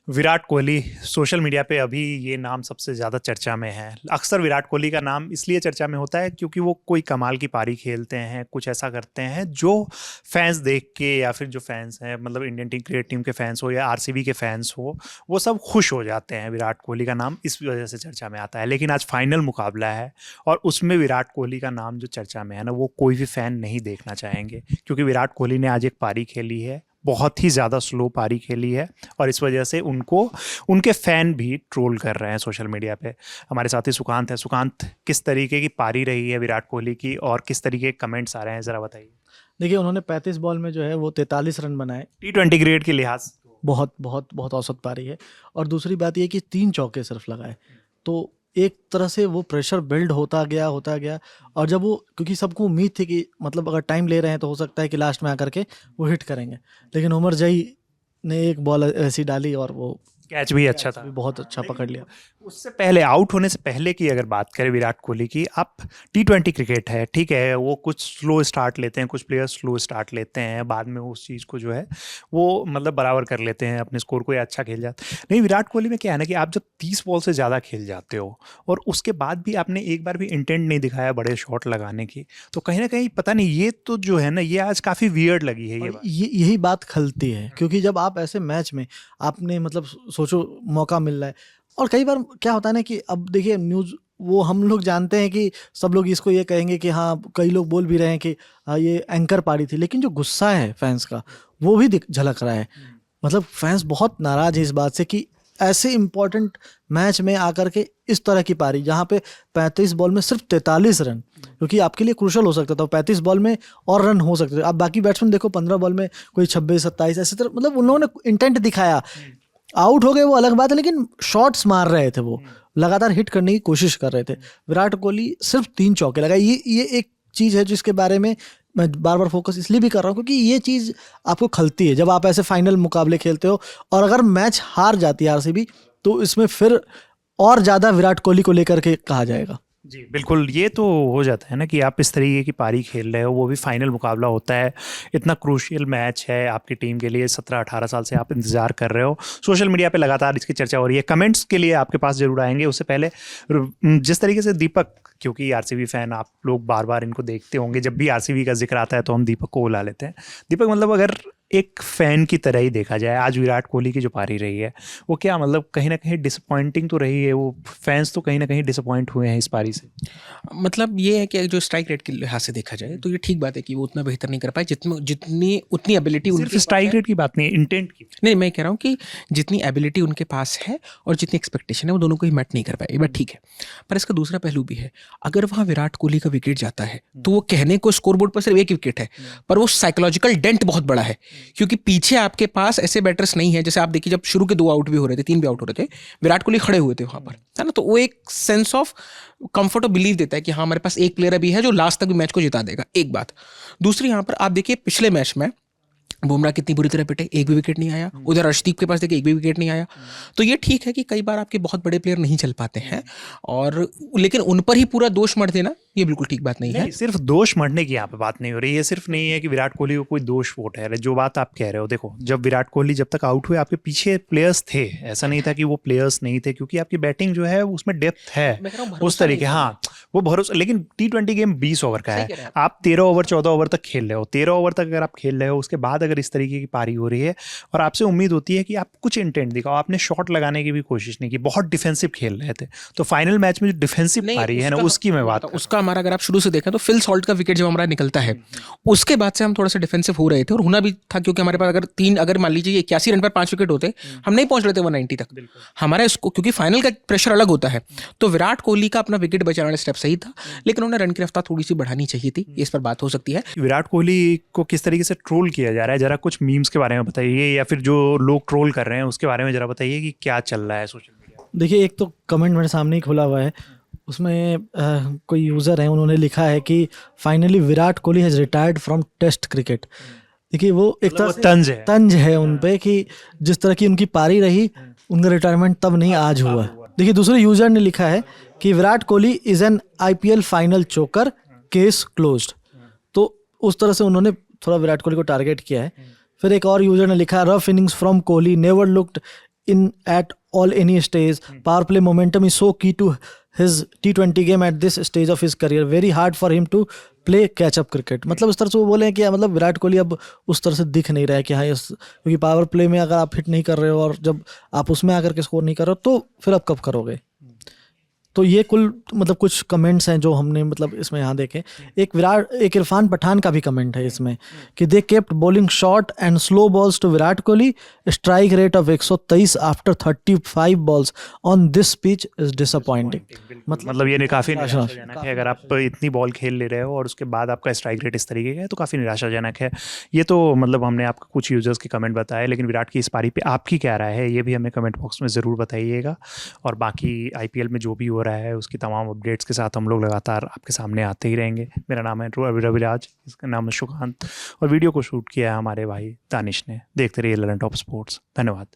Virat Kohli social media पे अभी ये नाम सबसे ज़्यादा चर्चा में है। अक्सर विराट कोहली का नाम इसलिए चर्चा में होता है क्योंकि वो कोई कमाल की पारी खेलते हैं, कुछ ऐसा करते हैं जो फैंस देख के या फिर जो फैंस हैं मतलब इंडियन टीम क्रिकेट टीम के फैंस हो या आरसीबी के फैंस हो, वो सब खुश हो जाते हैं। विराट कोहली का नाम इस वजह से चर्चा में आता है। लेकिन आज फाइनल मुकाबला है और उसमें विराट कोहली का नाम जो चर्चा में है ना, वो कोई भी फैन नहीं देखना चाहेंगे क्योंकि विराट कोहली ने आज एक पारी खेली है, बहुत ही ज़्यादा स्लो पारी खेली है और इस वजह से उनको उनके फ़ैन भी ट्रोल कर रहे हैं सोशल मीडिया पे। हमारे साथी सुकांत है। सुकांत, किस तरीके की पारी रही है विराट कोहली की और किस तरीके के कमेंट्स आ रहे हैं, ज़रा बताइए। देखिए, उन्होंने 35 बॉल में जो है वो 43 रन बनाए। T20 क्रिकेट के लिहाज बहुत बहुत बहुत औसत पारी है। और दूसरी बात ये कि 3 चौके सिर्फ लगाए, तो एक तरह से वो प्रेशर बिल्ड होता गया। और जब वो, क्योंकि सबको उम्मीद थी कि मतलब अगर टाइम ले रहे हैं तो हो सकता है कि लास्ट में आकर के वो हिट करेंगे, लेकिन उमर जई ने एक बॉल ऐसी डाली और वो कैच भी अच्छा था, बहुत अच्छा पकड़ लिया। उससे पहले, आउट होने से पहले की अगर बात करें विराट कोहली की, आप T20 क्रिकेट है, ठीक है, वो कुछ स्लो स्टार्ट लेते हैं, कुछ प्लेयर्स स्लो स्टार्ट लेते हैं, बाद में उस चीज़ को जो है वो मतलब बराबर कर लेते हैं, अपने स्कोर को अच्छा खेल जाते हैं। नहीं, विराट कोहली में क्या है ना कि आप जब 30 बॉल से ज़्यादा खेल जाते हो और उसके बाद भी आपने एक बार भी इंटेंट नहीं दिखाया बड़े शॉट लगाने की, तो कहीं ना कहीं पता नहीं, ये तो जो है ना, ये आज काफ़ी वियर्ड लगी है यही बात खलती है, क्योंकि जब आप ऐसे मैच में आपने मतलब सोचो मौका मिल रहा है, और कई बार क्या होता है ना कि अब देखिए न्यूज़, वो हम लोग जानते हैं कि सब लोग इसको ये कहेंगे कि हाँ, कई लोग बोल भी रहे हैं कि हाँ ये एंकर पारी थी, लेकिन जो गुस्सा है फैंस का वो भी झलक रहा है। मतलब फैंस बहुत नाराज है इस बात से कि ऐसे इंपॉर्टेंट मैच में आकर के इस तरह की पारी, जहाँ पे 35 बॉल में सिर्फ 43 रन, क्योंकि आपके लिए क्रूशल हो सकता था 35 बॉल में और रन हो सकते थे। आप बाकी बैट्समैन देखो, 15 बॉल में कोई 26-27 ऐसे तरह, मतलब उन लोगों ने इंटेंट दिखाया। आउट हो गए वो अलग बात है, लेकिन शॉट्स मार रहे थे, वो लगातार हिट करने की कोशिश कर रहे थे। विराट कोहली सिर्फ 3 चौके लगाए। ये एक चीज़ है जिसके बारे में मैं बार बार फोकस इसलिए भी कर रहा हूँ क्योंकि ये चीज़ आपको खलती है जब आप ऐसे फाइनल मुकाबले खेलते हो, और अगर मैच हार जाती है आरसीबी तो इसमें फिर और ज़्यादा विराट कोहली को लेकर के कहा जाएगा। जी बिल्कुल, ये तो हो जाता है ना कि आप इस तरीके की पारी खेल रहे हो, वो भी फाइनल मुकाबला होता है, इतना क्रूशियल मैच है आपकी टीम के लिए, 17-18 साल से आप इंतज़ार कर रहे हो। सोशल मीडिया पे लगातार इसकी चर्चा हो रही है, कमेंट्स के लिए आपके पास ज़रूर आएंगे। उससे पहले जिस तरीके से दीपक, क्योंकि आरसीबी फ़ैन आप लोग बार बार इनको देखते होंगे, जब भी आरसीबी का जिक्र आता है तो हम दीपक को बुला लेते हैं। दीपक, मतलब अगर एक फ़ैन की तरह ही देखा जाए, आज विराट कोहली की जो पारी रही है वो क्या मतलब कहीं ना कहीं डिसअपॉइंटिंग तो रही है, वो फैंस तो कहीं ना कहीं डिसअपॉइंट हुए हैं इस पारी से। मतलब ये है कि जो स्ट्राइक रेट के लिहाज से देखा जाए तो ये ठीक बात है कि वो उतना बेहतर नहीं कर पाए जितनी उतनी एबिलिटी उनकी। स्ट्राइक रेट की बात नहीं, इंटेंट की। नहीं, मैं कह रहा हूँ कि जितनी एबिलिटी उनके पास है और जितनी एक्सपेक्टेशन है वो दोनों को ही मैट नहीं कर पाए, ये बात ठीक है। पर इसका दूसरा पहलू भी है, अगर वहाँ विराट कोहली का विकेट जाता है तो वो कहने को स्कोरबोर्ड पर सिर्फ एक विकेट है, पर वो साइकोलॉजिकल डेंट बहुत बड़ा है, क्योंकि पीछे आपके पास ऐसे बैटर्स नहीं है। जैसे आप देखिए, जब शुरू के 2 आउट भी हो रहे थे, 3 भी आउट हो रहे थे, विराट कोहली खड़े हुए थे वहाँ पर, है ना, तो वो एक सेंस ऑफ कंफर्ट और बिलीव देता है कि हाँ, हमारे पास एक प्लेयर अभी है जो लास्ट तक भी मैच को जिता देगा। एक बात। दूसरी, यहाँ पर आप देखिए पिछले मैच में बुमराह कितनी बुरी तरह पिटे, एक भी विकेट नहीं आया। उधर अर्शदीप के पास देखिए एक भी विकेट नहीं आया। तो ये ठीक है कि कई बार आपके बहुत बड़े प्लेयर नहीं चल पाते हैं, और लेकिन उन पर ही पूरा दोष मढ़ देना ये बिल्कुल ठीक बात नहीं है। सिर्फ दोष मढ़ने की यहाँ पे बात नहीं हो रही है, सिर्फ नहीं है कि विराट कोहली को कोई दोष वोट है। जो बात आप कह रहे हो, देखो, जब विराट कोहली जब तक आउट हुए आपके पीछे प्लेयर्स थे, ऐसा नहीं था कि वो प्लेयर्स नहीं थे, क्योंकि आपकी बैटिंग जो है उसमें डेप्थ है उस तरीके। हाँ, वो भरोसा, लेकिन T20 गेम 20 ओवर का है, आप 13 ओवर 14 ओवर तक खेल रहे हो। 13 ओवर तक अगर आप खेल रहे हो, उसके बाद अगर इस तरीके की पारी हो रही है और आपसे उम्मीद होती है कि आप कुछ इंटेंट दिखाओ, आपने शॉट लगाने की भी कोशिश नहीं की, बहुत डिफेंसिव खेल रहे थे। तो फाइनल मैच में जो डिफेंसिव पारी है ना, उसकी मैं बात, उसका हमारा अगर आप शुरू से देखें तो फिल सॉल्ट का विकेट जब हमारा निकलता है, उसके बाद से हम थोड़ा सा डिफेंसिव हो रहे थे, और होना भी था, क्योंकि हमारे पास अगर मान लीजिए 81 रन पर 5 विकेट होते, हम नहीं पहुंच रहे थे 190 तक हमारा इसको, क्योंकि फाइनल का प्रेशर अलग होता है। तो विराट कोहली का अपना विकेट बचाने वाला स्टेप सही था, लेकिन उन्हें रन की रफ्तार थोड़ी सी बढ़ानी चाहिए थी, इस पर बात हो सकती है। विराट कोहली को किस तरीके से ट्रोल किया जा रहा है, जरा कुछ मीम्स के बारे में बताइए, या फिर जो लोग ट्रोल कर रहे हैं उसके बारे में जरा बताइए कि क्या चल रहा है सोशल मीडिया। देखिए, एक तो कमेंट मेरे सामने ही खुला हुआ है, उसमें कोई यूज़र है, उन्होंने लिखा है कि finally Virat Kohli has retired from test cricket. देखिए, वो एक तरह से तंज है उन पे कि जिस तरह की उनकी पारी रही, उनका रिटायरमेंट तब नहीं आज हुआ। देखिए, दूसरे यूज़र ने लिखा है कि Virat Kohli is an IPL final चोकर, केस क्लोज्ड। तो उस तरह से उन्होंने थोड़ा विराट कोहली को टारगेट किया है। फिर एक और यूज़र ने लिखा, rough innings from Kohli, never looked in at all any stage. Power play momentum is so key to his T20 game at this stage of his career. Very hard for him to play catch up cricket. मतलब इस तरह से वो बोले हैं कि मतलब विराट कोहली अब उस तरह से दिख नहीं रहा है कि हाँ क्योंकि पावर प्ले में अगर आप हिट नहीं कर रहे हो और जब आप उसमें आकर के स्कोर नहीं कर रहे हो तो फिर आप कब करोगे. तो ये कुल मतलब कुछ कमेंट्स हैं जो हमने मतलब इसमें यहाँ देखे. एक इरफान पठान का भी कमेंट है इसमें कि they kept bowling short and slow balls to Virat Kohli. Strike rate of 123 after 35 balls on this pitch is disappointing. मतलब ये काफ़ी निराशाजनक है. अगर आप इतनी बॉल खेल ले रहे हो और उसके बाद आपका स्ट्राइक रेट इस तरीके का है तो काफ़ी निराशाजनक है. ये तो मतलब हमने आपको कुछ यूजर्स के कमेंट बताए, लेकिन विराट की इस पारी पे आपकी क्या राय है ये भी हमें कमेंट बॉक्स में ज़रूर बताइएगा. और बाकी IPL में जो भी हो रहा है उसकी तमाम अपडेट्स के साथ हम लोग लगातार आपके सामने आते ही रहेंगे. मेरा नाम है रविराज, इसका नाम है सुकांत और वीडियो को शूट किया है हमारे भाई दानिश ने. देखते रहिए ललन टॉप स्पोर्ट्स. धन्यवाद.